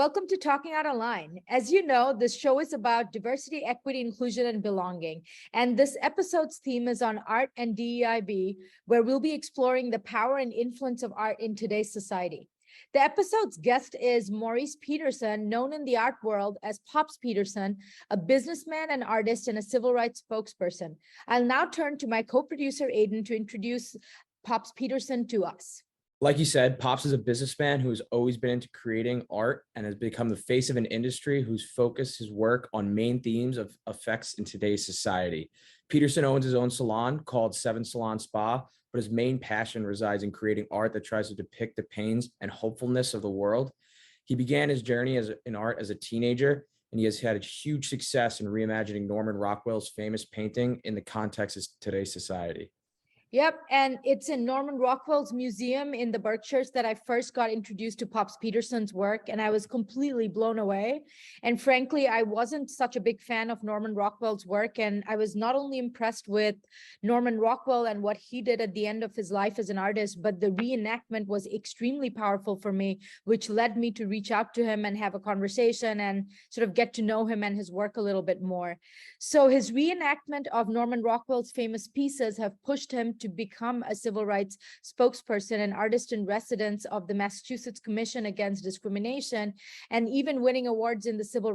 Welcome to Talking Out Online. As you know, this show is about diversity, equity, inclusion, and belonging. And this episode's theme is on art and DEIB, where we'll be exploring the power and influence of art in today's society. The episode's guest is Maurice Peterson, known in the art world as Pops Peterson, a businessman, an artist, and a civil rights spokesperson. I'll now turn to my co-producer, Aiden, to introduce Pops Peterson to us. Like you said, Pops is a businessman who's always been into creating art and has become the face of an industry who's focused his work on main themes of effects in today's society. Peterson owns his own salon called 7 Salon Spa, but his main passion resides in creating art that tries to depict the pains and hopefulness of the world. He began his journey in art as a teenager, and he has had a huge success in reimagining Norman Rockwell's famous painting in the context of today's society. Yep, and it's in Norman Rockwell's museum in the Berkshires that I first got introduced to Pops Peterson's work, and I was completely blown away. And frankly, I wasn't such a big fan of Norman Rockwell's work, and I was not only impressed with Norman Rockwell and what he did at the end of his life as an artist, but the reenactment was extremely powerful for me, which led me to reach out to him and have a conversation and sort of get to know him and his work a little bit more. So his reenactment of Norman Rockwell's famous pieces have pushed him to become a civil rights spokesperson and artist in residence of the Massachusetts Commission Against Discrimination, and even winning awards in the civil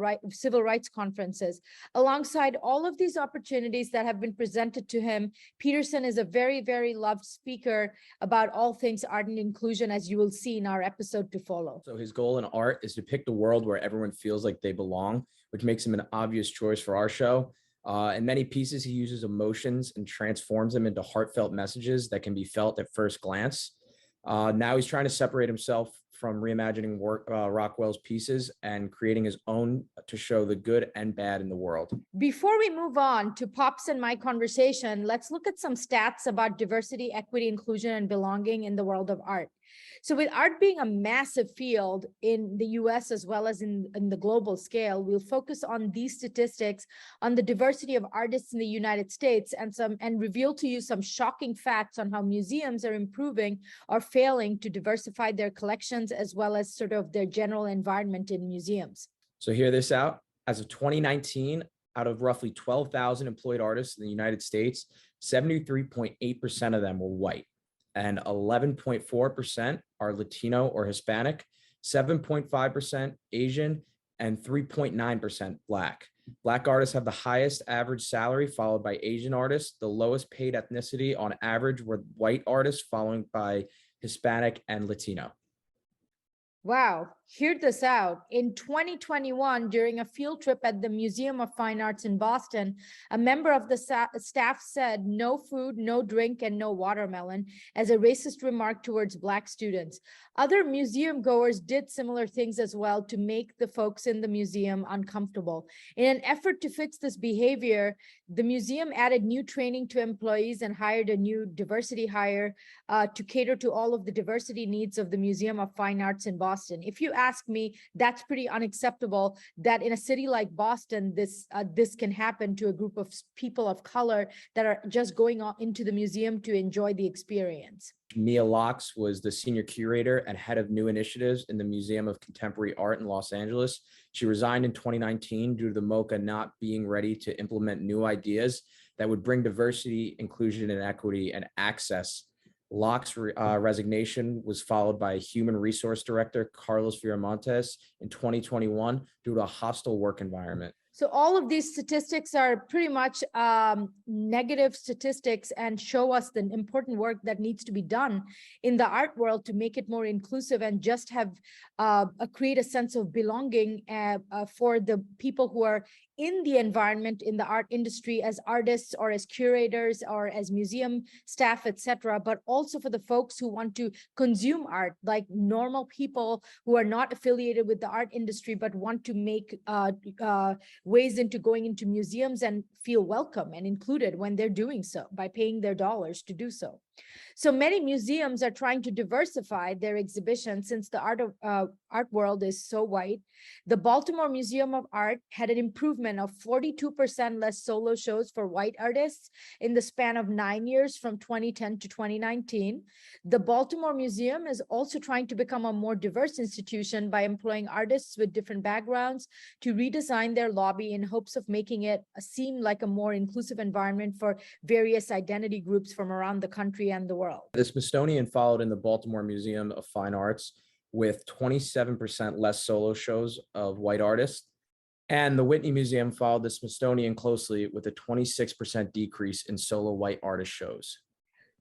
rights conferences. Alongside all of these opportunities that have been presented to him, Peterson is a very, very loved speaker about all things art and inclusion, as you will see in our episode to follow. So his goal in art is to depict a world where everyone feels like they belong, which makes him an obvious choice for our show. In many pieces, he uses emotions and transforms them into heartfelt messages that can be felt at first glance. Now he's trying to separate himself from reimagining Rockwell's pieces and creating his own to show the good and bad in the world. Before we move on to Pops and my conversation, let's look at some stats about diversity, equity, inclusion, and belonging in the world of art. So with art being a massive field in the US as well as in the global scale, we'll focus on these statistics on the diversity of artists in the United States and reveal to you some shocking facts on how museums are improving or failing to diversify their collections as well as sort of their general environment in museums. So hear this out. As of 2019, out of roughly 12,000 employed artists in the United States, 73.8% of them were white, and 11.4% are Latino or Hispanic, 7.5% Asian, and 3.9% Black. Black artists have the highest average salary, followed by Asian artists. The lowest paid ethnicity on average were white artists, followed by Hispanic and Latino. Wow, hear this out. In 2021, during a field trip at the Museum of Fine Arts in Boston, a member of the staff said, "No food, no drink, and no watermelon," as a racist remark towards Black students. Other museum goers did similar things as well to make the folks in the museum uncomfortable. In an effort to fix this behavior, the museum added new training to employees and hired a new diversity hire to cater to all of the diversity needs of the Museum of Fine Arts in Boston. If you ask me, that's pretty unacceptable that in a city like Boston, this can happen to a group of people of color that are just going into the museum to enjoy the experience. Mia Locks was the senior curator and head of new initiatives in the Museum of Contemporary Art in Los Angeles. She resigned in 2019 due to the MoCA not being ready to implement new ideas that would bring diversity, inclusion, and equity and access. Locke's resignation was followed by Human Resource Director Carlos Viramontes in 2021 due to a hostile work environment. So all of these statistics are pretty much negative statistics and show us the important work that needs to be done in the art world to make it more inclusive and just have create a sense of belonging for the people who are in the environment in the art industry as artists or as curators or as museum staff, etc., but also for the folks who want to consume art, like normal people who are not affiliated with the art industry but want to make ways into going into museums and feel welcome and included when they're doing so by paying their dollars to do so. So many museums are trying to diversify their exhibition since the art world is so white. The Baltimore Museum of Art had an improvement of 42% less solo shows for white artists in the span of 9 years from 2010 to 2019. The Baltimore Museum is also trying to become a more diverse institution by employing artists with different backgrounds to redesign their lobby in hopes of making it seem like a more inclusive environment for various identity groups from around the country and the world. The Smithsonian followed in the Baltimore Museum of Fine Arts with 27% less solo shows of white artists. And the Whitney Museum followed the Smithsonian closely with a 26% decrease in solo white artist shows.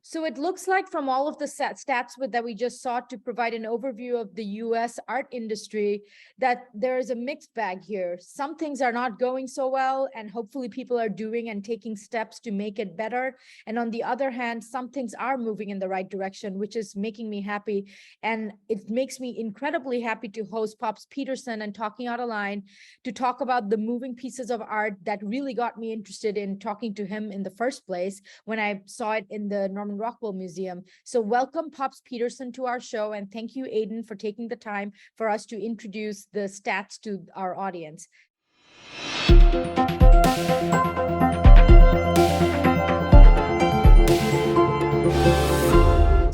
So it looks like from all of the stats that we just saw to provide an overview of the US art industry, that there is a mixed bag here. Some things are not going so well, and hopefully people are doing and taking steps to make it better. And on the other hand, some things are moving in the right direction, which is making me happy. And it makes me incredibly happy to host Pops Peterson and Talking Out of Line to talk about the moving pieces of art that really got me interested in talking to him in the first place when I saw it in the Norman Rockwell Museum. So welcome Pops Peterson to our show, and thank you, Aiden, for taking the time for us to introduce the stats to our audience.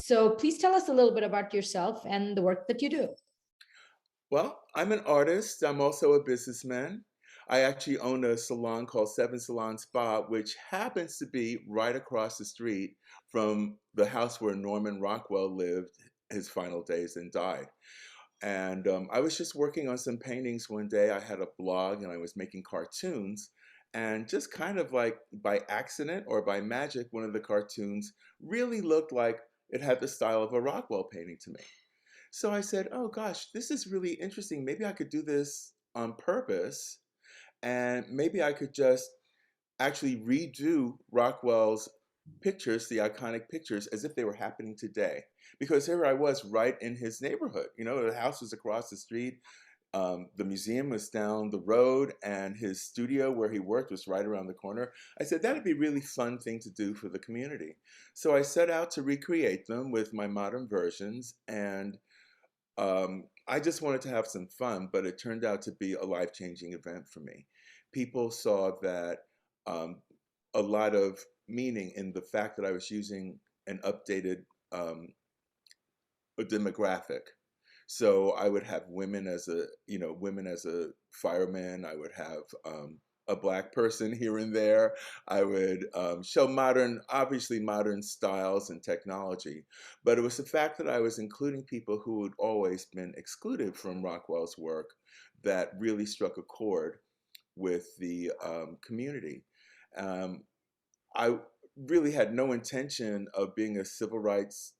So please tell us a little bit about yourself and the work that you do. Well, I'm an artist. I'm also a businessman. I actually own a salon called Seven Salon Spa, which happens to be right across the street from the house where Norman Rockwell lived his final days and died. And I was just working on some paintings one day. I had a blog and I was making cartoons. And just kind of like by accident or by magic, one of the cartoons really looked like it had the style of a Rockwell painting to me. So I said, oh gosh, this is really interesting. Maybe I could do this on purpose. And maybe I could just actually redo Rockwell's pictures, the iconic pictures, as if they were happening today. Because here I was right in his neighborhood. You know, the house was across the street. The museum was down the road, and his studio where he worked was right around the corner. I said, that'd be a really fun thing to do for the community. So I set out to recreate them with my modern versions, and I just wanted to have some fun, but it turned out to be a life-changing event for me. People saw that a lot of meaning in the fact that I was using an updated demographic. So I would have women as a fireman. I would have a Black person here and there. I would show obviously modern styles and technology. But it was the fact that I was including people who had always been excluded from Rockwell's work that really struck a chord with the community. I really had no intention of being a civil rights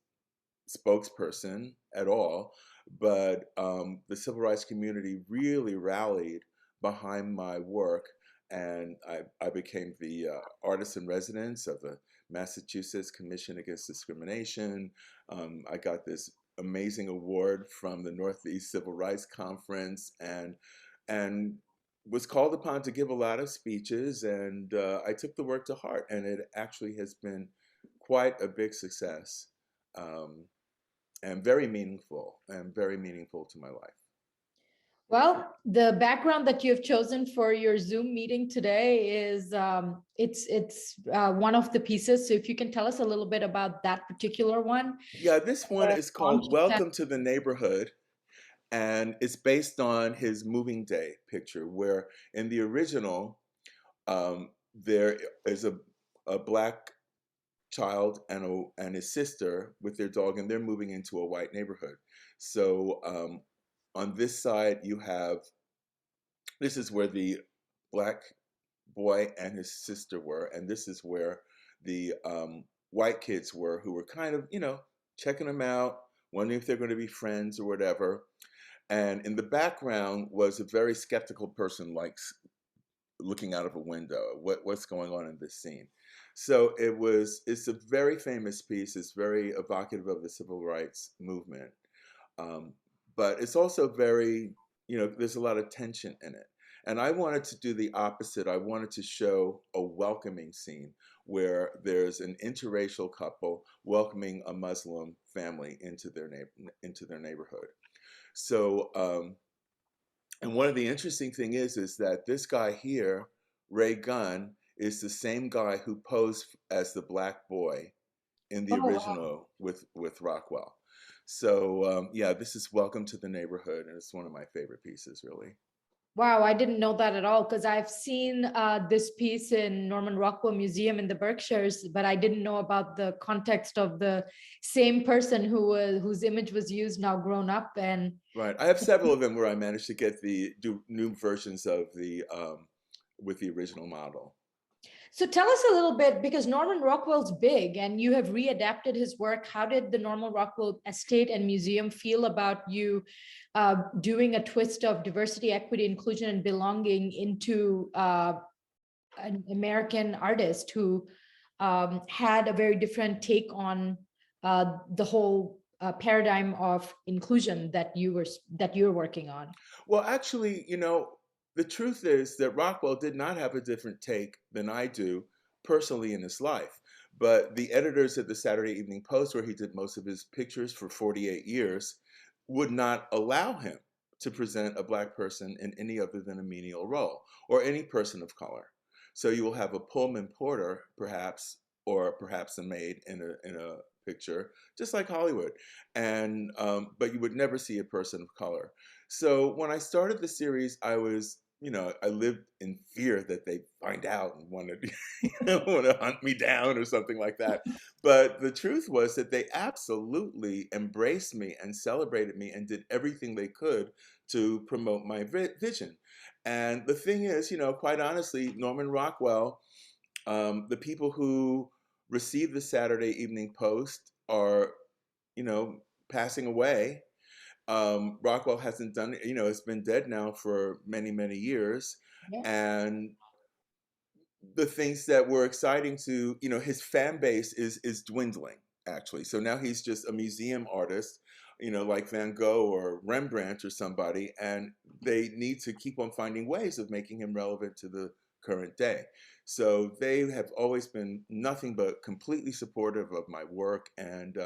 spokesperson at all, but the civil rights community really rallied behind my work, and I became the artist in residence of the Massachusetts Commission Against Discrimination. I got this amazing award from the Northeast Civil Rights Conference, and was called upon to give a lot of speeches, and I took the work to heart, and it actually has been quite a big success. And very meaningful to my life. Well, the background that you've chosen for your Zoom meeting today is it's one of the pieces. So if you can tell us a little bit about that particular one. Yeah, this one is called Welcome to the Neighborhood, and it's based on his moving day picture, where in the original there is a Black child and his sister with their dog, and they're moving into a white neighborhood. So on this side, this is where the Black boy and his sister were, and this is where the white kids were, who were kind of, checking them out, wondering if they're going to be friends or whatever. And in the background was a very skeptical person, like looking out of a window. What's going on in this scene? So it's a very famous piece. It's very evocative of the civil rights movement. But it's also very, there's a lot of tension in it. And I wanted to do the opposite. I wanted to show a welcoming scene where there's an interracial couple welcoming a Muslim family into their neighborhood. So, and one of the interesting thing is that this guy here, Ray Gunn, is the same guy who posed as the black boy in the Oh, wow. original with Rockwell. So yeah, this is Welcome to the Neighborhood, and it's one of my favorite pieces, really. Wow, I didn't know that at all because I've seen this piece in Norman Rockwell Museum in the Berkshires, but I didn't know about the context of the same person whose image was used now grown up. And Right. I have several of them where I managed to do new versions of the with the original model. so tell us a little bit, because Norman Rockwell's big and you have readapted his work. How did the Norman Rockwell Estate and Museum feel about you doing a twist of diversity, equity, inclusion, and belonging into an American artist who had a very different take on the whole paradigm of inclusion that you're working on? Well, actually, the truth is that Rockwell did not have a different take than I do personally in his life. But the editors at the Saturday Evening Post, where he did most of his pictures for 48 years, would not allow him to present a black person in any other than a menial role or any person of color. So you will have a Pullman porter, perhaps, or perhaps a maid in a picture, just like Hollywood, and but you would never see a person of color. So when I started the series, I lived in fear that they'd find out and want to hunt me down or something like that. But the truth was that they absolutely embraced me and celebrated me and did everything they could to promote my vision. And the thing is, quite honestly, Norman Rockwell, the people who receive the Saturday Evening Post are, passing away. Rockwell hasn't done it, it's been dead now for many, many years. Yeah. And the things that were exciting to, his fan base is dwindling, actually. So now he's just a museum artist, like Van Gogh or Rembrandt or somebody, and they need to keep on finding ways of making him relevant to the current day. So they have always been nothing but completely supportive of my work. And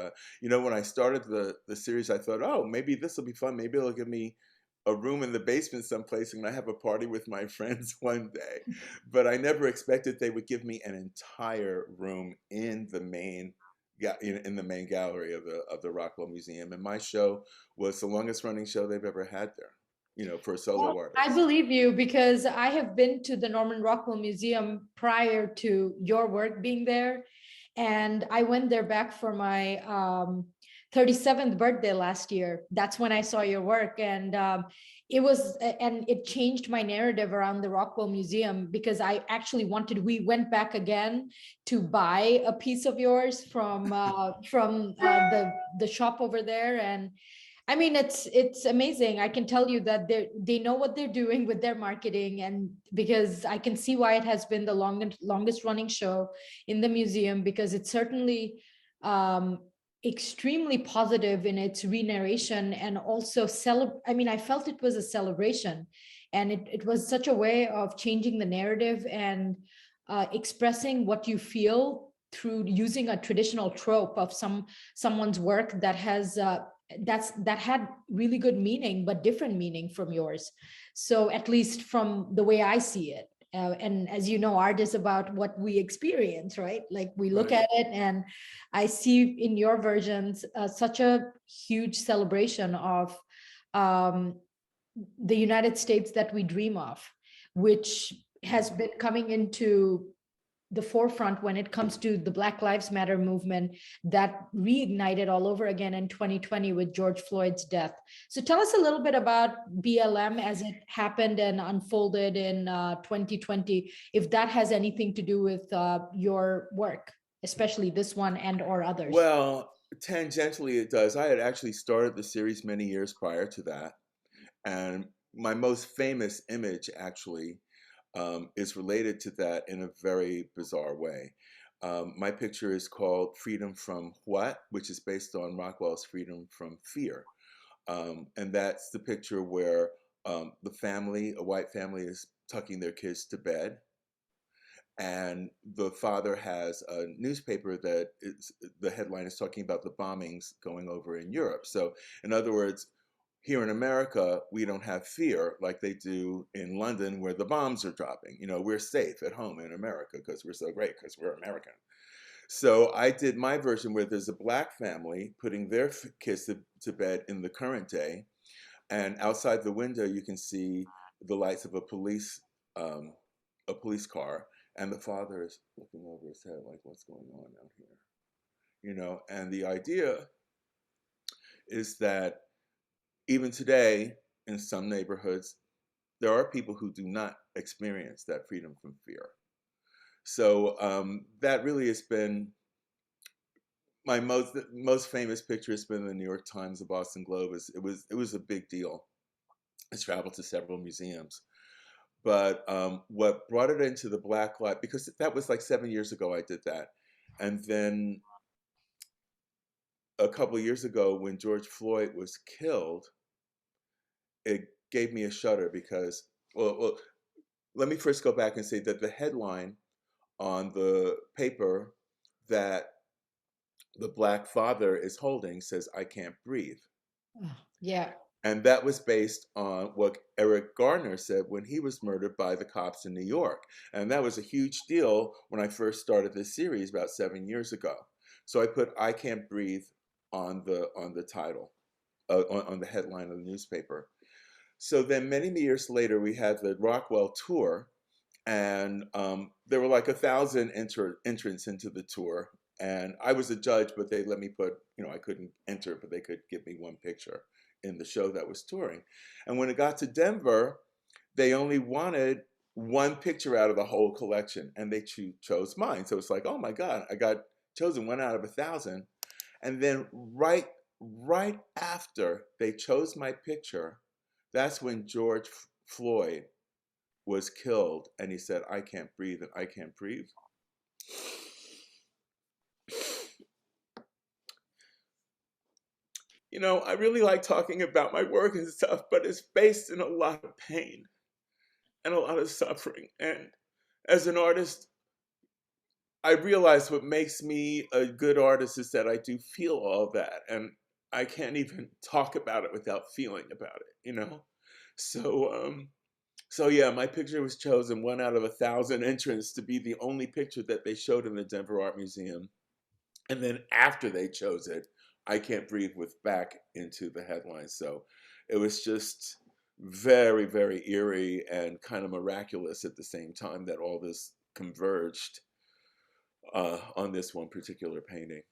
when I started the series, I thought, oh, maybe this will be fun. Maybe it'll give me a room in the basement someplace and I have a party with my friends one day. But I never expected they would give me an entire room in the main gallery of the Rockwell Museum. And my show was the longest running show they've ever had there, for a solo Well, I artist. believe you because I have been to the Norman Rockwell Museum prior to your work being there. And I went there back for my 37th birthday last year. That's when I saw your work. And it changed my narrative around the Rockwell Museum because I actually we went back again to buy a piece of yours from the shop over there. And I mean, it's amazing. I can tell you that they know what they're doing with their marketing, and because I can see why it has been the longest running show in the museum, because it's certainly extremely positive in its re-narration and also I mean, I felt it was a celebration, and it was such a way of changing the narrative and expressing what you feel through using a traditional trope of someone's work that has that had really good meaning but different meaning from yours. So at least from the way I see it, and as you know, art is about what we experience, right? Like we look Right. at it, and I see in your versions such a huge celebration of um, the United States that we dream of, which has been coming into the forefront when it comes to the Black Lives Matter movement that reignited all over again in 2020 with George Floyd's death. So tell us a little bit about BLM as it happened and unfolded in 2020, if that has anything to do with your work, especially this one and or others. Well, tangentially it does. I had actually started the series many years prior to that. And my most famous image actually is related to that in a very bizarre way. My picture is called Freedom from What, which is based on Rockwell's Freedom from Fear. And that's the picture where the family, a white family, is tucking their kids to bed, and the father has a newspaper that is, the headline is talking about the bombings going over in Europe. So in other words, here in America, we don't have fear like they do in London where the bombs are dropping. You know, we're safe at home in America because we're so great, because we're American. So I did my version where there's a black family putting their kids to bed in the current day, and outside the window you can see the lights of a police car, and the father is looking over his head like, what's going on out here? You know, and the idea is that even today in some neighborhoods, there are people who do not experience that freedom from fear. So that really has been my most famous picture. Has been in the New York Times, the Boston Globe. It was a big deal. It's traveled to several museums. But what brought it into the black light, because that was like 7 years ago I did that. And then a couple of years ago when George Floyd was killed, it gave me a shudder because, well, let me first go back and say that the headline on the paper that the black father is holding says, "I can't breathe." Yeah. And that was based on what Eric Garner said when he was murdered by the cops in New York. And that was a huge deal when I first started this series about 7 years ago. So I put "I can't breathe" on the title, on the headline of the newspaper. So then many years later, we had the Rockwell tour, and there were like 1,000 entrants into the tour. And I was a judge, but they let me put, you know, I couldn't enter, but they could give me one picture in the show that was touring. And when it got to Denver, they only wanted one picture out of the whole collection, and they chose mine. So it's like, oh my God, I got chosen one out of 1,000. And then right after they chose my picture, that's when George Floyd was killed, and he said, "I can't breathe," and "I can't breathe." You know, I really like talking about my work and stuff, but it's based in a lot of pain and a lot of suffering. And as an artist, I realize what makes me a good artist is that I do feel all that, and I can't even talk about it without feeling about it, you know? So yeah, my picture was chosen one out of 1,000 entrants to be the only picture that they showed in the Denver Art Museum. And then after they chose it, "I Can't Breathe" was back into the headline. So it was just very, very eerie and kind of miraculous at the same time that all this converged on this one particular painting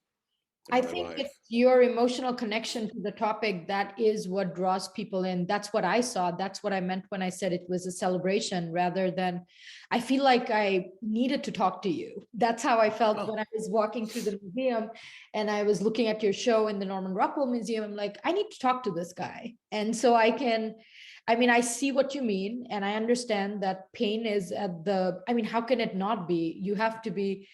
in I my think life. it's your emotional connection to the topic that is what draws people in. That's what I saw. That's what I meant when I said it was a celebration rather than, I feel like I needed to talk to you. That's how I felt Oh, when I was walking through the museum and I was looking at your show in the Norman Rockwell Museum. I'm like, I need to talk to this guy. And so I mean, I see what you mean. And I understand that pain is I mean, how can it not be? You have to be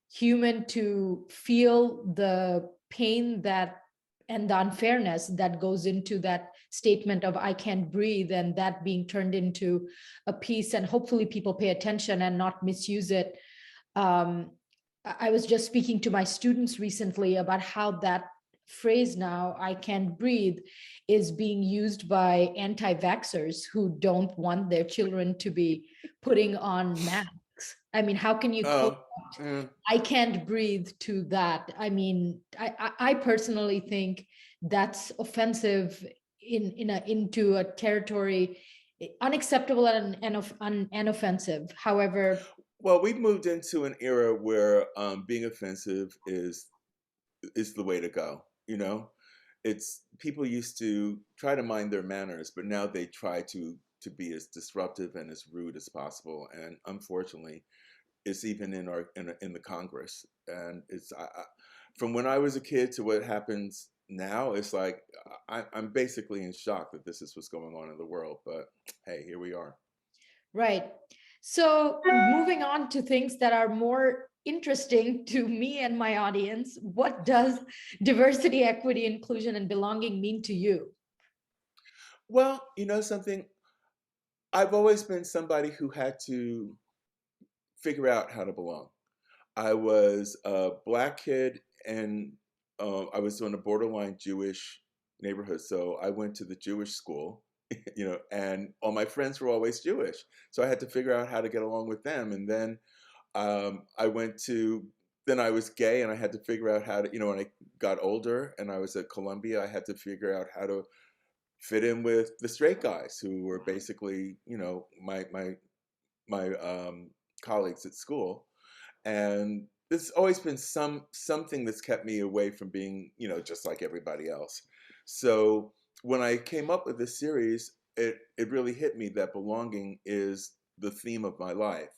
human to feel the pain that and the unfairness that goes into that statement of "I can't breathe," and that being turned into a piece, and hopefully people pay attention and not misuse it. I was just speaking to my students recently about how that phrase now, "I can't breathe," is being used by anti-vaxxers who don't want their children to be putting on masks. I mean, how can you oh, yeah. "I can't breathe" to that? I mean, I personally think that's offensive into a territory unacceptable and offensive. However, Well, we've moved into an era where being offensive is the way to go. You know, it's people used to try to mind their manners, but now they try to be as disruptive and as rude as possible. And unfortunately, it's even in the Congress. And from when I was a kid to what happens now, it's like I'm basically in shock that this is what's going on in the world. But hey, here we are. right. So moving on to things that are more interesting to me and my audience, what does diversity, equity, inclusion, and belonging mean to you? Well, you know something? I've always been somebody who had to figure out how to belong. I was a black kid, and I was in a borderline Jewish neighborhood. So I went to the Jewish school, and all my friends were always Jewish. So I had to figure out how to get along with them. And then I went to, then I was gay, and I had to figure out how to, when I got older and I was at Columbia, I had to figure out how to fit in with the straight guys who were basically, my colleagues at school. And there's always been something that's kept me away from being, just like everybody else. So when I came up with this series, it really hit me that belonging is the theme of my life.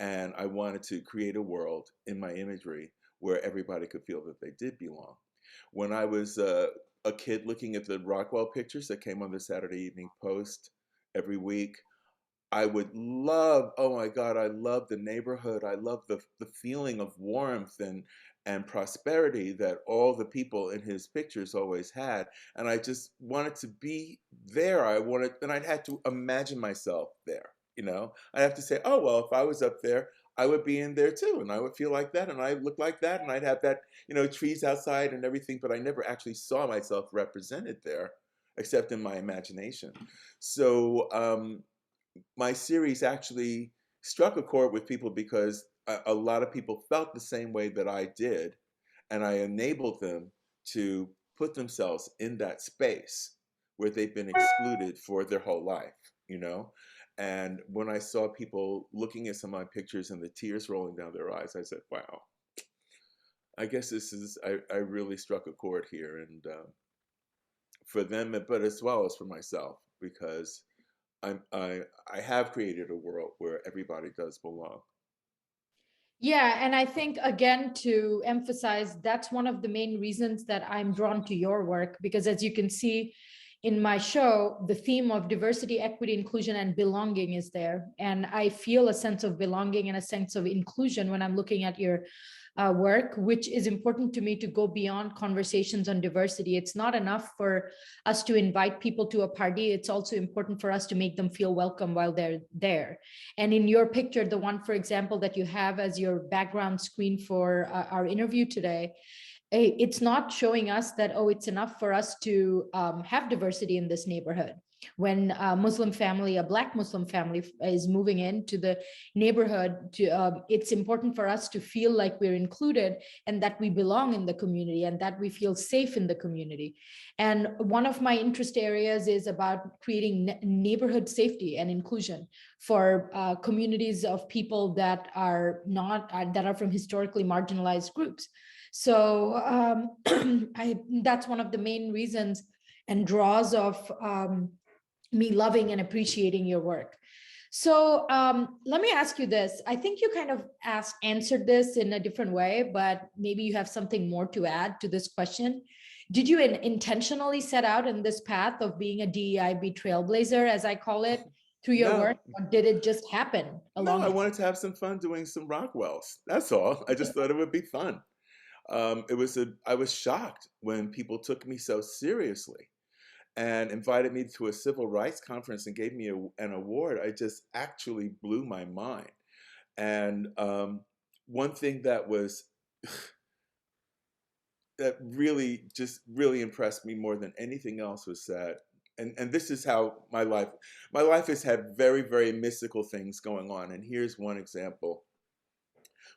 And I wanted to create a world in my imagery where everybody could feel that they did belong. When I was a kid looking at the Rockwell pictures that came on the Saturday Evening Post every week, I would love, oh my God, I love the neighborhood. I love the feeling of warmth and prosperity that all the people in his pictures always had. And I just wanted to be there. And I'd had to imagine myself there, I'd have to say, oh, well, if I was up there, I would be in there too. And I would feel like that. And I look like that. And I'd have that, trees outside and everything. But I never actually saw myself represented there, except in my imagination. So, my series actually struck a chord with people because a lot of people felt the same way that I did, and I enabled them to put themselves in that space where they've been excluded for their whole life. And when I saw people looking at some of my pictures and the tears rolling down their eyes, I said, wow, I guess I really struck a chord here, and for them, but as well as for myself, because I have created a world where everybody does belong. Yeah, and I think again to emphasize, that's one of the main reasons that I'm drawn to your work, because as you can see in my show, the theme of diversity, equity, inclusion, and belonging is there. And I feel a sense of belonging and a sense of inclusion when I'm looking at your work, which is important to me to go beyond conversations on diversity. It's not enough for us to invite people to a party. It's also important for us to make them feel welcome while they're there. And in your picture, the one, for example, that you have as your background screen for our interview today, it's not showing us that, oh, it's enough for us to have diversity in this neighborhood. When a Muslim family, a Black Muslim family is moving into the neighborhood, it's important for us to feel like we're included and that we belong in the community and that we feel safe in the community. And one of my interest areas is about creating neighborhood safety and inclusion for communities of people that are not, that are from historically marginalized groups. So that's one of the main reasons and draws of me loving and appreciating your work. So let me ask you this. I think you kind of answered this in a different way, but maybe you have something more to add to this question. Did you intentionally set out in this path of being a DEIB trailblazer, as I call it, through your work, No, or did it just happen no, along I the wanted to have some fun doing some Rockwells. That's all. I just thought it would be fun. I was shocked when people took me so seriously and invited me to a civil rights conference and gave me an award. I just actually blew my mind. And one thing that was that really impressed me more than anything else was that, and this is how my life has had very, very mystical things going on. And here's one example.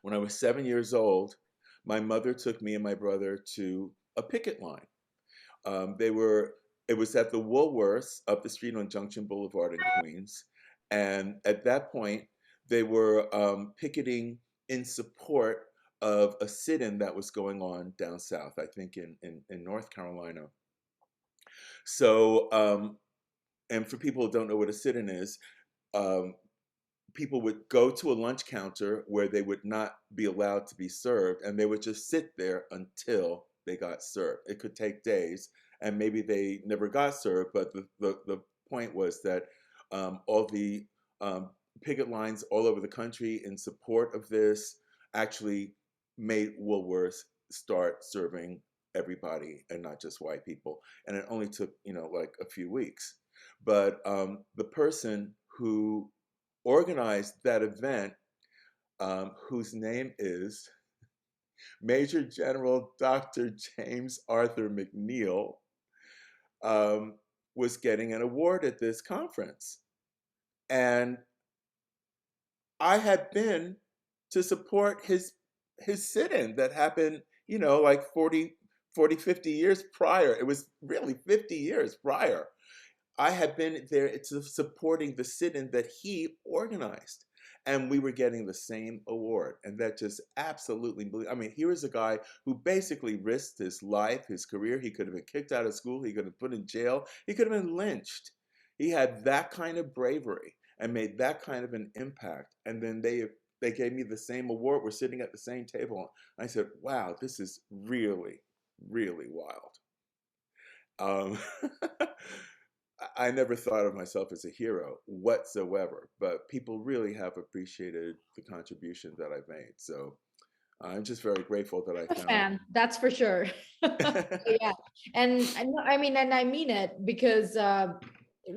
When I was 7 years old, my mother took me and my brother to a picket line. It was at the Woolworths up the street on Junction Boulevard in Queens. And at that point, they were picketing in support of a sit-in that was going on down south, I think in North Carolina. So, and for people who don't know what a sit-in is, um, people would go to a lunch counter where they would not be allowed to be served, and they would just sit there until they got served. It could take days, and maybe they never got served, but the point was that all the picket lines all over the country in support of this actually made Woolworths start serving everybody and not just white people. And it only took, like a few weeks. But the person who organized that event, whose name is Major General Dr. James Arthur McNeil, um, was getting an award at this conference. And I had been to support his sit-in that happened, like 50 years prior. It was really 50 years prior. I had been there supporting the sit-in that he organized. And we were getting the same award. And that just absolutely, I mean, here is a guy who basically risked his life, his career. He could have been kicked out of school. He could have been put in jail. He could have been lynched. He had that kind of bravery and made that kind of an impact. And then they gave me the same award. We're sitting at the same table. I said, wow, this is really, really wild. Um, I never thought of myself as a hero whatsoever, but people really have appreciated the contribution that I've made. So I'm just very grateful that I found. Fan, that's for sure. Yeah, and I mean, and I mean it because,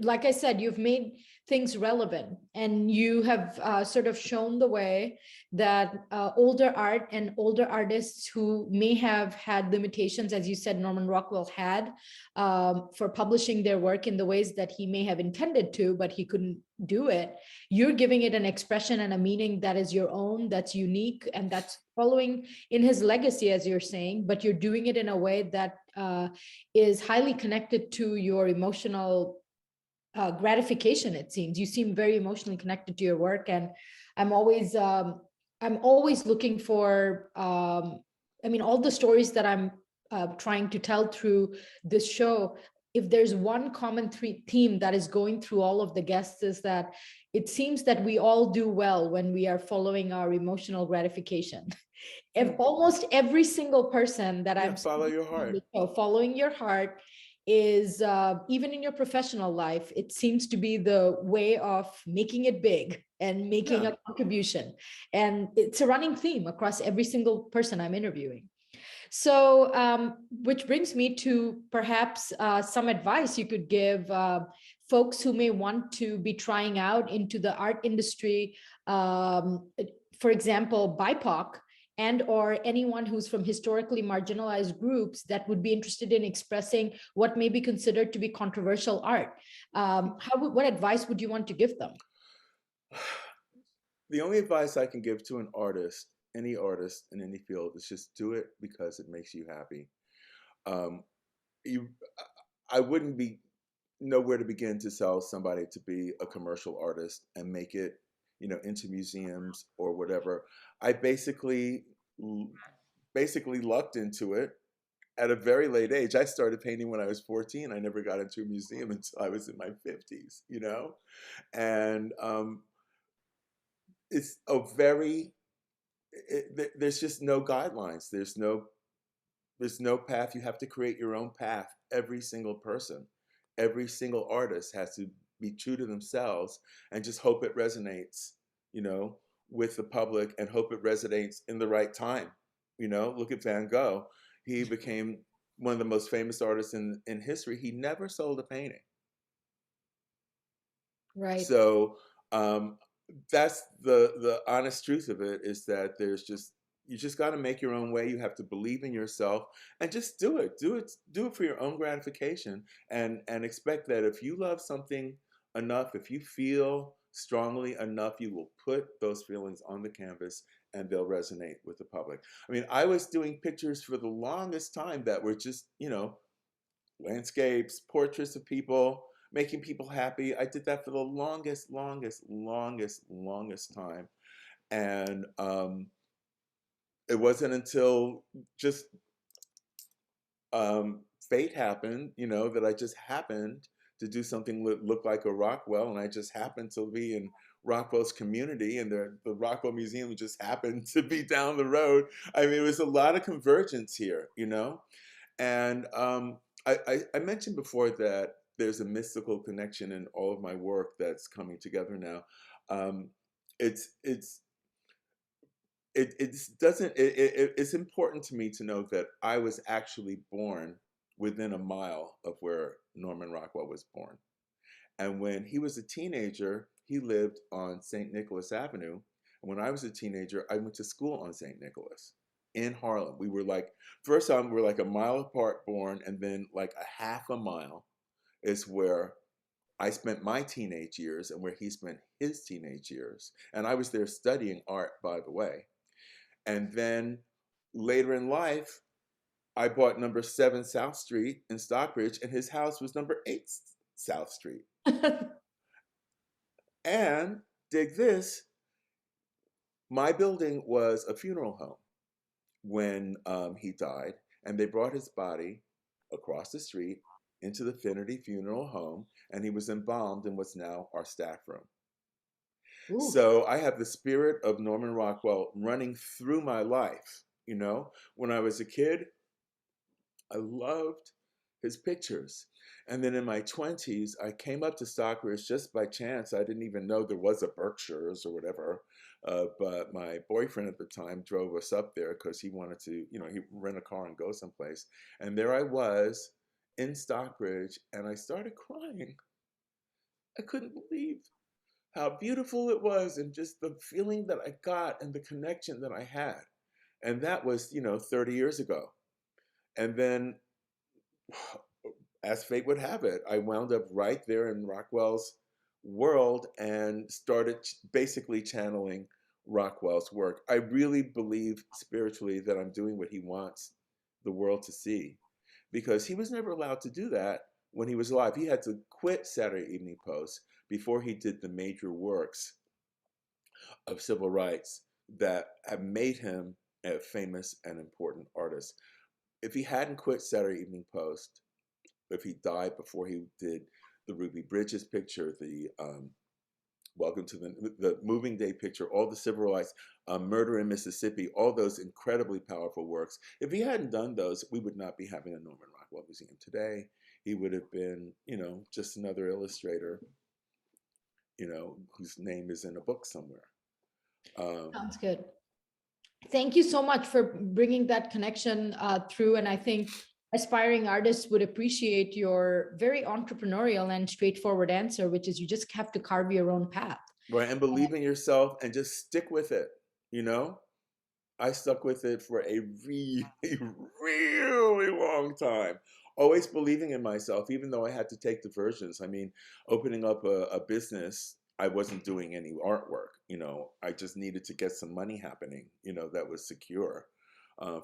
like I said, you've made things relevant, and you have sort of shown the way that older art and older artists who may have had limitations, as you said, Norman Rockwell had, for publishing their work in the ways that he may have intended to, but he couldn't do it. You're giving it an expression and a meaning that is your own, that's unique, and that's following in his legacy, as you're saying, but you're doing it in a way that is highly connected to your emotional gratification. It seems you seem very emotionally connected to your work, and I'm always looking for I mean, all the stories that I'm trying to tell through this show, if there's one common theme that is going through all of the guests, is that it seems that we all do well when we are following our emotional gratification. If almost every single person that I've follow your heart. Following your heart is, even in your professional life, it seems to be the way of making it big and making a contribution. And it's a running theme across every single person I'm interviewing. So, which brings me to perhaps some advice you could give folks who may want to be trying out into the art industry, for example, BIPOC, and or anyone who's from historically marginalized groups that would be interested in expressing what may be considered to be controversial art. What advice would you want to give them? The only advice I can give to an artist, any artist in any field, is just do it because it makes you happy. I wouldn't know where to begin to tell somebody to be a commercial artist and make it, into museums or whatever. I basically lucked into it at a very late age. I started painting when I was 14. I never got into a museum until I was in my 50s, and it's a very, there's just no guidelines. There's no path. You have to create your own path. Every single person, every single artist has to be true to themselves and just hope it resonates, with the public, and hope it resonates in the right time. Look at Van Gogh. He became one of the most famous artists in history. He never sold a painting. Right. So that's the honest truth of it, is that you just got to make your own way. You have to believe in yourself and just do it for your own gratification, and expect that if you love something enough, if you feel strongly enough, you will put those feelings on the canvas and they'll resonate with the public. I mean, I was doing pictures for the longest time that were just, landscapes, portraits of people, making people happy. I did that for the longest time. And it wasn't until just fate happened, that I just happened to do something that looked like a Rockwell, and I just happened to be in Rockwell's community, and the Rockwell Museum just happened to be down the road. I mean, it was a lot of convergence here, and I mentioned before that there's a mystical connection in all of my work that's coming together now. It's important to me to know that I was actually born within a mile of where Norman Rockwell was born. And when he was a teenager, he lived on St. Nicholas Avenue. And when I was a teenager, I went to school on St. Nicholas in Harlem. We were like, first time we were like a mile apart born, and then like a half a mile is where I spent my teenage years and where he spent his teenage years. And I was there studying art, by the way. And then later in life, I bought number 7 South Street in Stockbridge, and his house was number 8 South Street. And dig this, my building was a funeral home when he died, and they brought his body across the street into the Finnerty Funeral Home, and he was embalmed in what's now our staff room. Ooh. So I have the spirit of Norman Rockwell running through my life. You know, when I was a kid, I loved his pictures. And then in my 20s, I came up to Stockbridge just by chance. I didn't even know there was a Berkshire's or whatever. But my boyfriend at the time drove us up there because he wanted to, you know, he rent a car and go someplace. And there I was in Stockbridge, and I started crying. I couldn't believe how beautiful it was, and just the feeling that I got and the connection that I had. And that was, you know, 30 years ago. And then, as fate would have it, I wound up right there in Rockwell's world and started basically channeling Rockwell's work. I really believe spiritually that I'm doing what he wants the world to see, because he was never allowed to do that when he was alive. He had to quit Saturday Evening Post before he did the major works of civil rights that have made him a famous and important artist. If he hadn't quit Saturday Evening Post, if he died before he did the Ruby Bridges picture, the Welcome to the Moving Day picture, all the civil rights, Murder in Mississippi, all those incredibly powerful works. If he hadn't done those, we would not be having a Norman Rockwell Museum today. He would have been, you know, just another illustrator, you know, whose name is in a book somewhere. Sounds good. Thank you so much for bringing that connection through. And I think aspiring artists would appreciate your very entrepreneurial and straightforward answer, which is you just have to carve your own path. Right, and believe in yourself and just stick with it, you know? I stuck with it for a really, really long time. Always believing in myself, even though I had to take diversions. I mean, opening up a business, I wasn't doing any artwork, you know. I just needed to get some money happening, you know, that was secure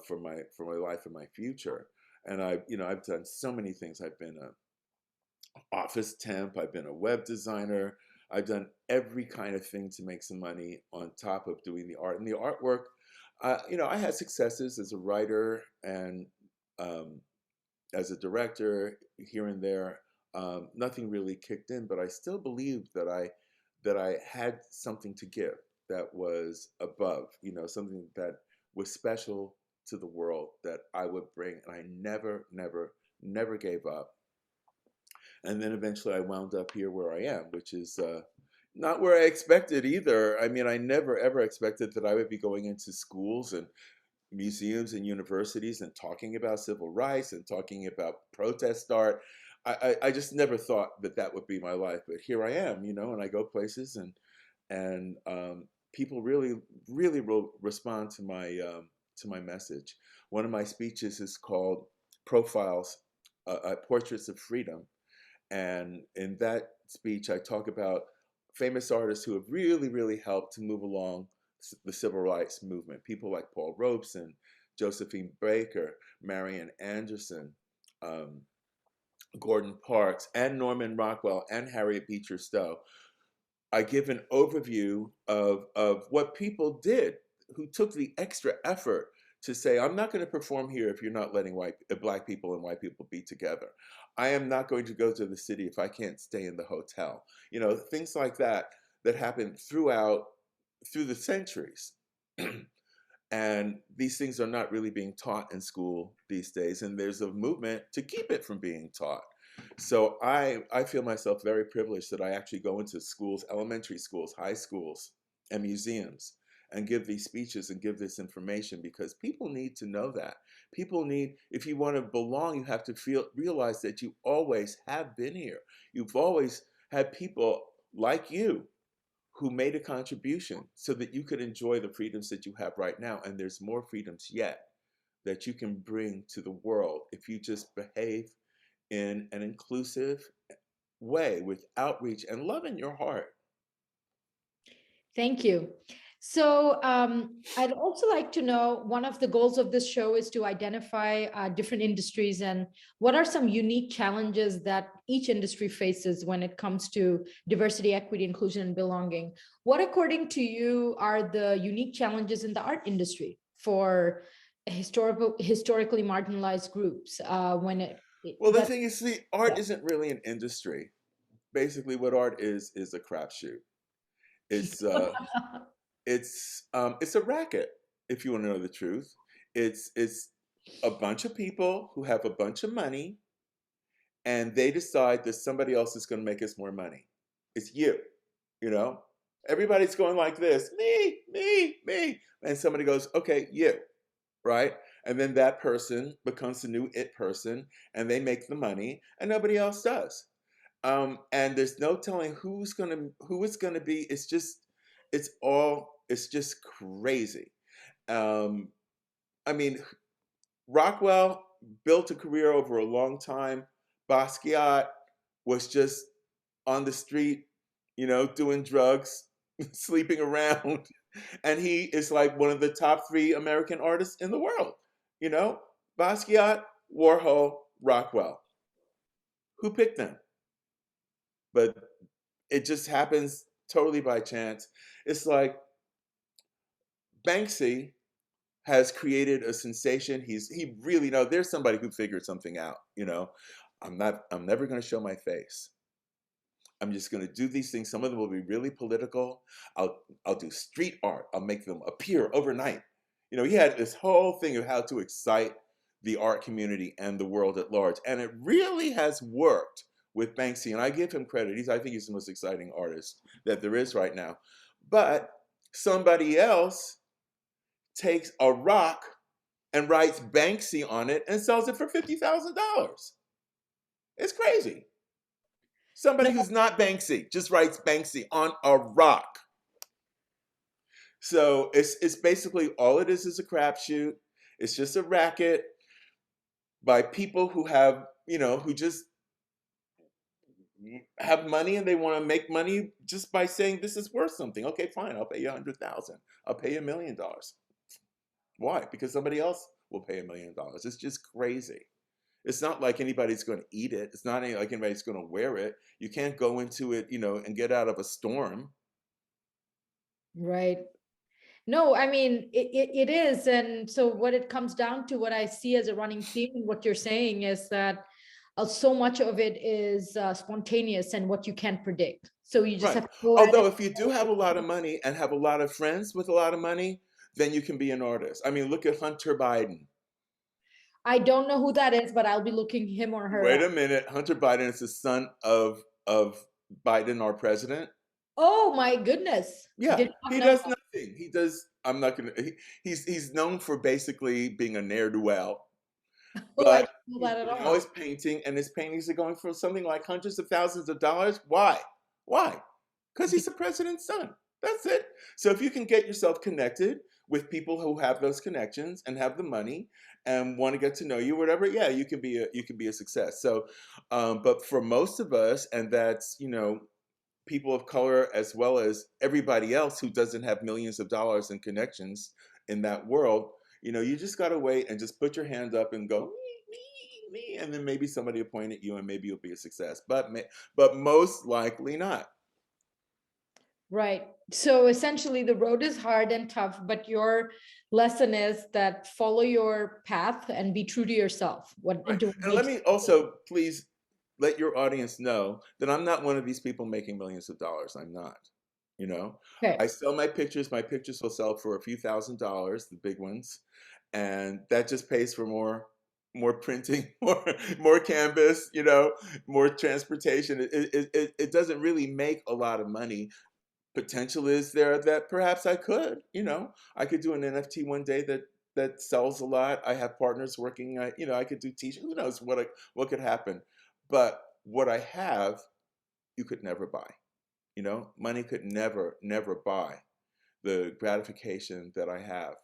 for my life and my future. And I've done so many things. I've been an office temp, I've been a web designer, I've done every kind of thing to make some money on top of doing the art. And the artwork, you know, I had successes as a writer and as a director here and there. Nothing really kicked in, but I still believed that I had something to give that was above, you know, something that was special to the world that I would bring. And I never, never, never gave up. And then eventually I wound up here where I am, which is not where I expected either. I mean, I never, ever expected that I would be going into schools and museums and universities and talking about civil rights and talking about protest art. I just never thought that that would be my life, but here I am, you know, and I go places and people really, really will respond to my message. One of my speeches is called Profiles, Portraits of Freedom. And in that speech, I talk about famous artists who have really, really helped to move along the civil rights movement. People like Paul Robeson, Josephine Baker, Marian Anderson, Gordon Parks, and Norman Rockwell, and Harriet Beecher Stowe. I give an overview of what people did who took the extra effort to say, I'm not going to perform here if you're not letting black people and white people be together. I am not going to go to the city if I can't stay in the hotel. You know, things like that happened through the centuries. And these things are not really being taught in school these days. And there's a movement to keep it from being taught. So I feel myself very privileged that I actually go into schools, elementary schools, high schools, and museums, and give these speeches and give this information, because people need to know that. People need, if you want to belong, you have to realize that you always have been here. You've always had people like you who made a contribution so that you could enjoy the freedoms that you have right now. And there's more freedoms yet that you can bring to the world if you just behave in an inclusive way with outreach and love in your heart. Thank you. So I'd also like to know, one of the goals of this show is to identify different industries and what are some unique challenges that each industry faces when it comes to diversity, equity, inclusion, and belonging. What, according to you, are the unique challenges in the art industry for historically marginalized groups when Well, the that thing is, see, art yeah. isn't really an industry. Basically, what art is a crapshoot. It's it's a racket, if you want to know the truth. It's a bunch of people who have a bunch of money, and they decide that somebody else is going to make us more money. It's you, you know. Everybody's going like this, me, me, me, and somebody goes, okay, you, right? And then that person becomes the new it person, and they make the money, and nobody else does. And there's no telling who it's gonna be. It's just crazy. Um, I mean, Rockwell built a career over a long time. Basquiat was just on the street, doing drugs, sleeping around, and he is like one of the top 3 American artists in the world. You know, Basquiat, Warhol, Rockwell. Who picked them? But it just happens totally by chance. It's like Banksy has created a sensation. He really there's somebody who figured something out. I'm never going to show my face. I'm just going to do these things. Some of them will be really political. I'll do street art. I'll make them appear overnight. He had this whole thing of how to excite the art community and the world at large, and it really has worked with Banksy, and I give him credit. I think he's the most exciting artist that there is right now. But somebody else takes a rock and writes Banksy on it and sells it for $50,000. It's crazy. Somebody who's not Banksy just writes Banksy on a rock. So it's basically all it is a crapshoot. It's just a racket by people who have, who just have money and they want to make money just by saying this is worth something. Okay, fine, I'll pay you $100,000. I'll pay you $1 million. Why? Because somebody else will pay $1 million. It's just crazy. It's not like anybody's going to eat it. It's not like anybody's going to wear it. You can't go into it, and get out of a storm. Right. No, I mean, it is. And so what it comes down to, what I see as a running theme in what you're saying is that so much of it is spontaneous and what you can't predict. So you just Right. have to go at Although it. if you do have a lot of money and have a lot of friends with a lot of money, then you can be an artist. I mean, look at Hunter Biden. I don't know who that is, but I'll be looking him or her Wait up. a minute. Hunter Biden is the son of Biden, our president. Oh my goodness. Yeah, Did not he know does that. nothing. He does. I'm not gonna. He's known for basically being a ne'er do well, Oh, I but didn't know he's that at now all. is painting, and his paintings are going for something like hundreds of thousands of dollars. Why? Why? Because he's the president's son. That's it. So if you can get yourself connected with people who have those connections and have the money and want to get to know you, whatever, yeah, you can be a success. So, but for most of us, and that's people of color as well as everybody else who doesn't have millions of dollars in connections in that world, you just got to wait and just put your hand up and go me, and then maybe somebody will point at you and maybe you'll be a success. But most likely not. Right. So essentially, the road is hard and tough, but your lesson is that follow your path and be true to yourself. What Right. into what And let makes me also please let your audience know that I'm not one of these people making millions of dollars. I'm not. You know, I okay. sell my pictures. My pictures will sell for a few $1,000s, the big ones, and that just pays for more printing, more canvas, more transportation. It doesn't really make a lot of money. Potential is there that perhaps I could, I could do an NFT one day that sells a lot. I have partners working. I could do t-shirts. Who knows what could happen? But what I have, you could never buy. You know, money could never, never buy the gratification that I have,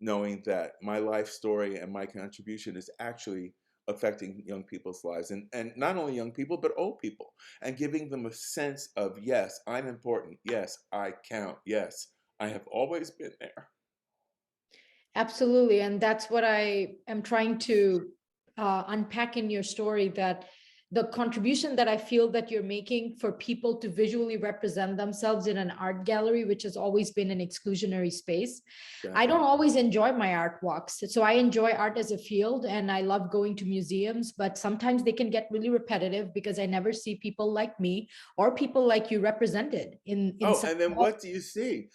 knowing that my life story and my contribution is actually affecting young people's lives, and not only young people, but old people, and giving them a sense of, yes, I'm important. Yes, I count. Yes, I have always been there. Absolutely. And that's what I am trying to unpack in your story, that the contribution that I feel that you're making for people to visually represent themselves in an art gallery, which has always been an exclusionary space. I don't Exactly. always enjoy my art walks. So I enjoy art as a field and I love going to museums, but sometimes they can get really repetitive because I never see people like me or people like you represented in Oh, some. and then what do you see?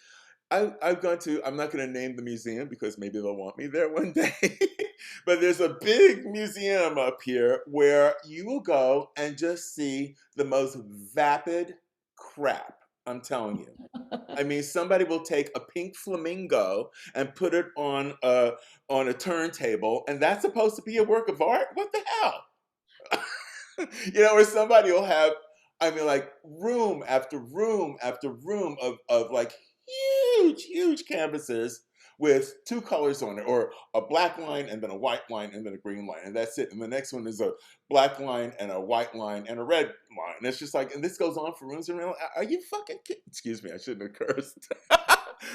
I've gone to, I'm not going to name the museum because maybe they'll want me there one day, but there's a big museum up here where you will go and just see the most vapid crap. I'm telling you. I mean, somebody will take a pink flamingo and put it on a turntable, and that's supposed to be a work of art? What the hell? You know, or somebody will have, I mean, like room after room after room of like huge, huge canvases with two colors on it, or a black line and then a white line and then a green line, and that's it. And the next one is a black line and a white line and a red line. And it's just like, and this goes on for rooms and rooms. Are you fucking kidding? Excuse me, I shouldn't have cursed.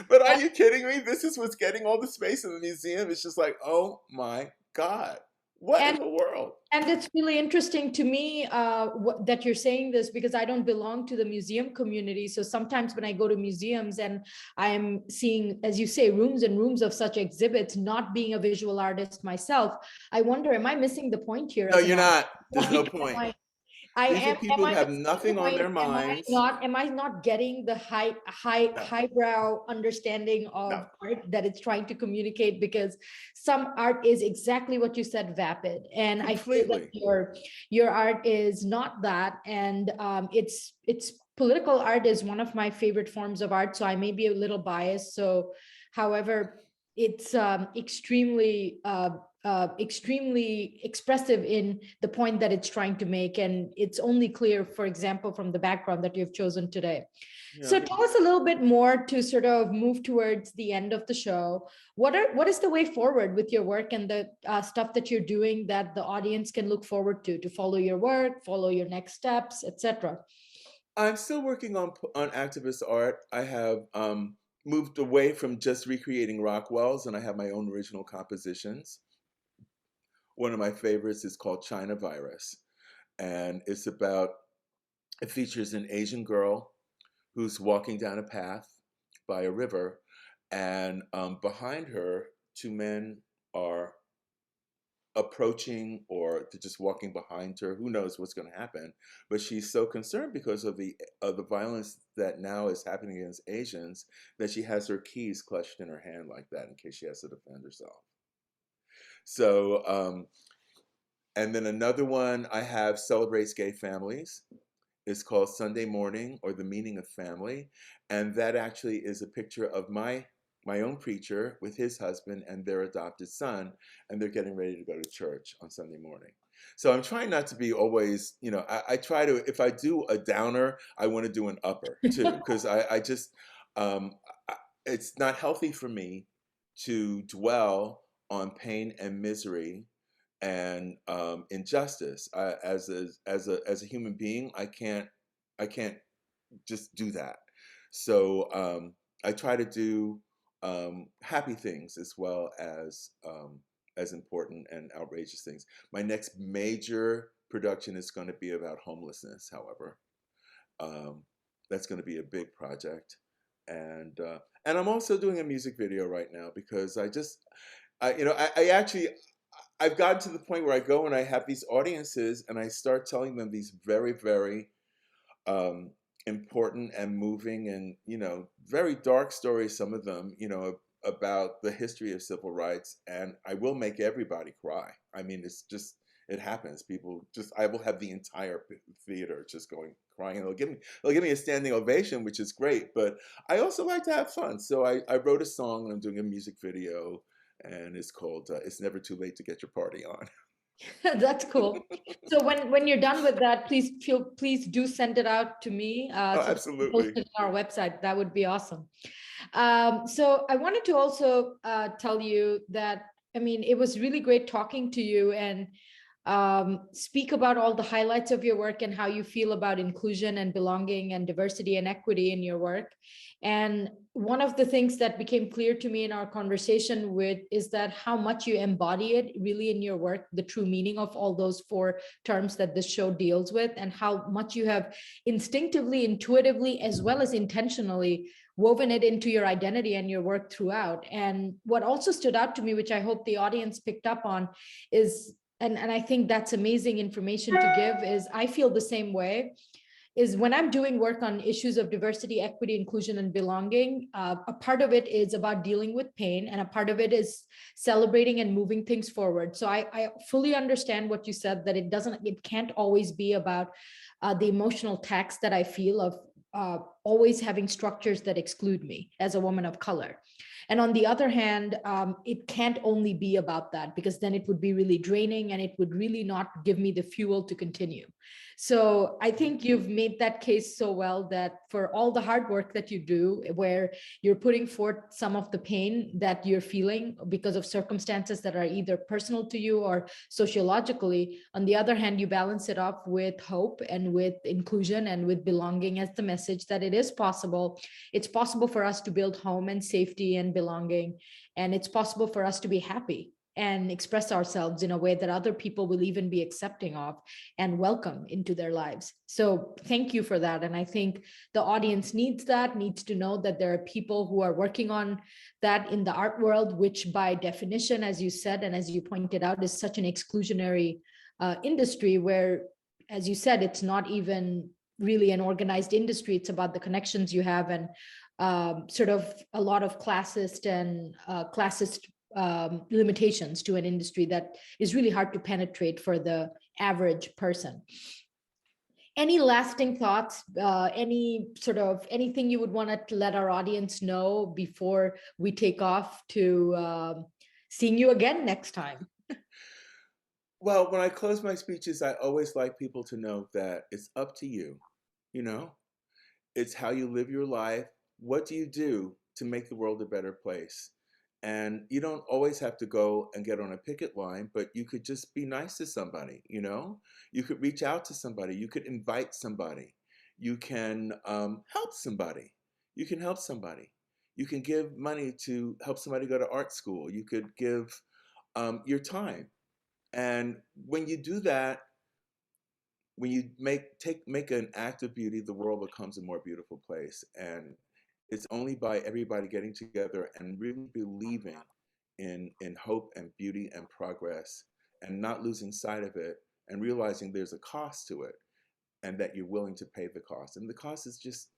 But are you kidding me? This is what's getting all the space in the museum. It's just like, oh my God, what in And the world? And it's really interesting to me that you're saying this, because I don't belong to the museum community. So sometimes when I go to museums and I'm seeing, as you say, rooms and rooms of such exhibits, not being a visual artist myself, I wonder, am I missing the point here No, as an you're artist? not. There's no Like, point. I These are am, am people who I have missing the nothing on point? their minds. Am I not getting the No, highbrow understanding no, of art that it's trying to communicate? Because some art is exactly what you said, vapid. And I feel that completely. your art is not that. And it's political art is one of my favorite forms of art. So I may be a little biased. So however, it's extremely expressive in the point that it's trying to make. And it's only clear, for example, from the background that you've chosen today. So Yeah. tell us a little bit more to sort of move towards the end of the show. What is the way forward with your work and the stuff that you're doing that the audience can look forward to follow your work, follow your next steps, etc.? I'm still working on activist art. I have moved away from just recreating Rockwells, and I have my own original compositions. One of my favorites is called China Virus, and it features an Asian girl who's walking down a path by a river, and behind her, two men are approaching, or they're just walking behind her. Who knows what's going to happen? But she's so concerned because of the violence that now is happening against Asians, that she has her keys clutched in her hand like that in case she has to defend herself. So, and then another one I have celebrates gay families. It's called Sunday Morning, or The Meaning of Family, and that actually is a picture of my own preacher with his husband and their adopted son, and they're getting ready to go to church on Sunday morning. So I'm trying not to be always, you know, I try to, if I do a downer, I want to do an upper too, because I just, um, it's not healthy for me to dwell on pain and misery and injustice. As a human being, I can't just do that. So I try to do happy things as important and outrageous things. My next major production is going to be about homelessness. However, um, that's going to be a big project, and I'm also doing a music video right now because I actually I've gotten to the point where I go and I have these audiences and I start telling them these very, very um, important and moving and, very dark stories, some of them, about the history of civil rights. And I will make everybody cry. I mean, it happens. I will have the entire theater just going crying. And they'll give me a standing ovation, which is great. But I also like to have fun. So I wrote a song and I'm doing a music video, and it's called It's Never Too Late to Get Your Party On. That's cool. So when you're done with that, please do send it out to me Oh, so that we can post absolutely. it on our website. That would be awesome. So I wanted to also tell you that, I mean, it was really great talking to you and speak about all the highlights of your work and how you feel about inclusion and belonging and diversity and equity in your work. And one of the things that became clear to me in our conversation with is that how much you embody it really in your work, the true meaning of all those four terms that this show deals with, and how much you have instinctively, intuitively, as well as intentionally woven it into your identity and your work throughout. And what also stood out to me, which I hope the audience picked up on, is, and I think that's amazing information to give, is I feel the same way, is when I'm doing work on issues of diversity, equity, inclusion, and belonging, a part of it is about dealing with pain, and a part of it is celebrating and moving things forward. So I fully understand what you said, that it can't always be about the emotional tax that I feel of always having structures that exclude me as a woman of color. And on the other hand, it can't only be about that, because then it would be really draining and it would really not give me the fuel to continue. So I think you've made that case so well, that for all the hard work that you do, where you're putting forth some of the pain that you're feeling because of circumstances that are either personal to you or sociologically, on the other hand, you balance it off with hope and with inclusion and with belonging as the message that it is possible. It's possible for us to build home and safety and belonging, and it's possible for us to be happy and express ourselves in a way that other people will even be accepting of and welcome into their lives. So thank you for that. And I think the audience needs to know that there are people who are working on that in the art world, which by definition, as you said, and as you pointed out, is such an exclusionary industry where, as you said, it's not even really an organized industry. It's about the connections you have, and sort of a lot of classist limitations to an industry that is really hard to penetrate for the average person. Any lasting thoughts, anything you would want to let our audience know before we take off to seeing you again next time? Well, when I close my speeches, I always like people to know that it's up to you. You know, it's how you live your life. What do you do to make the world a better place? And you don't always have to go and get on a picket line, but you could just be nice to somebody, you know? You could reach out to somebody. You could invite somebody. You can help somebody. You can help somebody. You can give money to help somebody go to art school. You could give your time. And when you do that, when you make an act of beauty, the world becomes a more beautiful place. And it's only by everybody getting together and really believing in hope and beauty and progress, and not losing sight of it, and realizing there's a cost to it, and that you're willing to pay the cost. And the cost is just,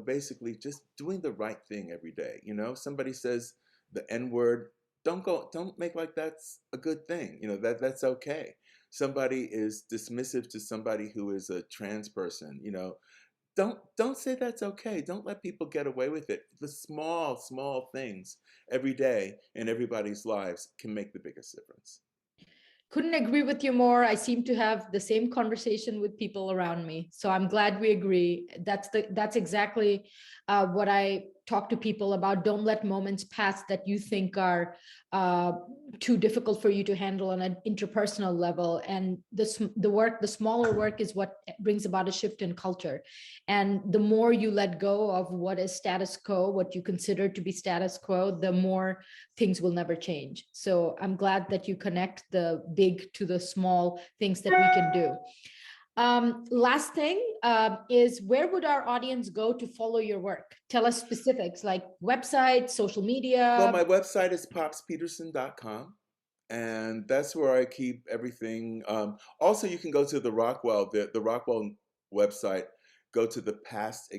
basically just doing the right thing every day. Somebody says the N word, don't make like that's a good thing. That's okay. Somebody is dismissive to somebody who is a trans person, don't say that's okay. Don't let people get away with it. The small things every day in everybody's lives can make the biggest difference. Couldn't agree with you more. I seem to have the same conversation with people around me. So I'm glad we agree. That's exactly what I talk to people about. Don't let moments pass that you think are too difficult for you to handle on an interpersonal level. And the smaller work is what brings about a shift in culture. And the more you let go of what is status quo, what you consider to be status quo, the more things will never change. So I'm glad that you connect the big to the small things that we can do. Last thing is, where would our audience go to follow your work? Tell us specifics, like website, social media. Well, my website is popspeterson.com, and that's where I keep everything. Also, you can go to the Rockwell website, go to the past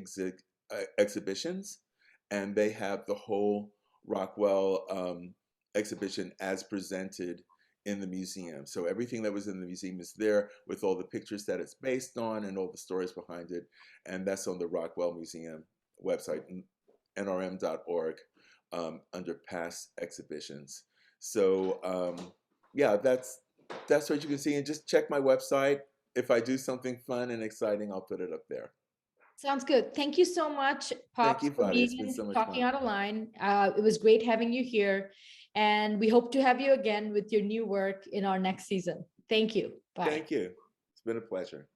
exhibitions, and they have the whole Rockwell exhibition as presented in the museum. So everything that was in the museum is there, with all the pictures that it's based on and all the stories behind it. And that's on the Rockwell Museum website, nrm.org, under past exhibitions. So yeah, that's that's what you can see. And just check my website. If I do something fun and exciting, I'll put it up there. Sounds good. Thank you so much, Thank Pops, you, for Vadi. It's been being so much talking fun. out of line. It was great having you here. And we hope to have you again with your new work in our next season. Thank you. Bye. Thank you. It's been a pleasure.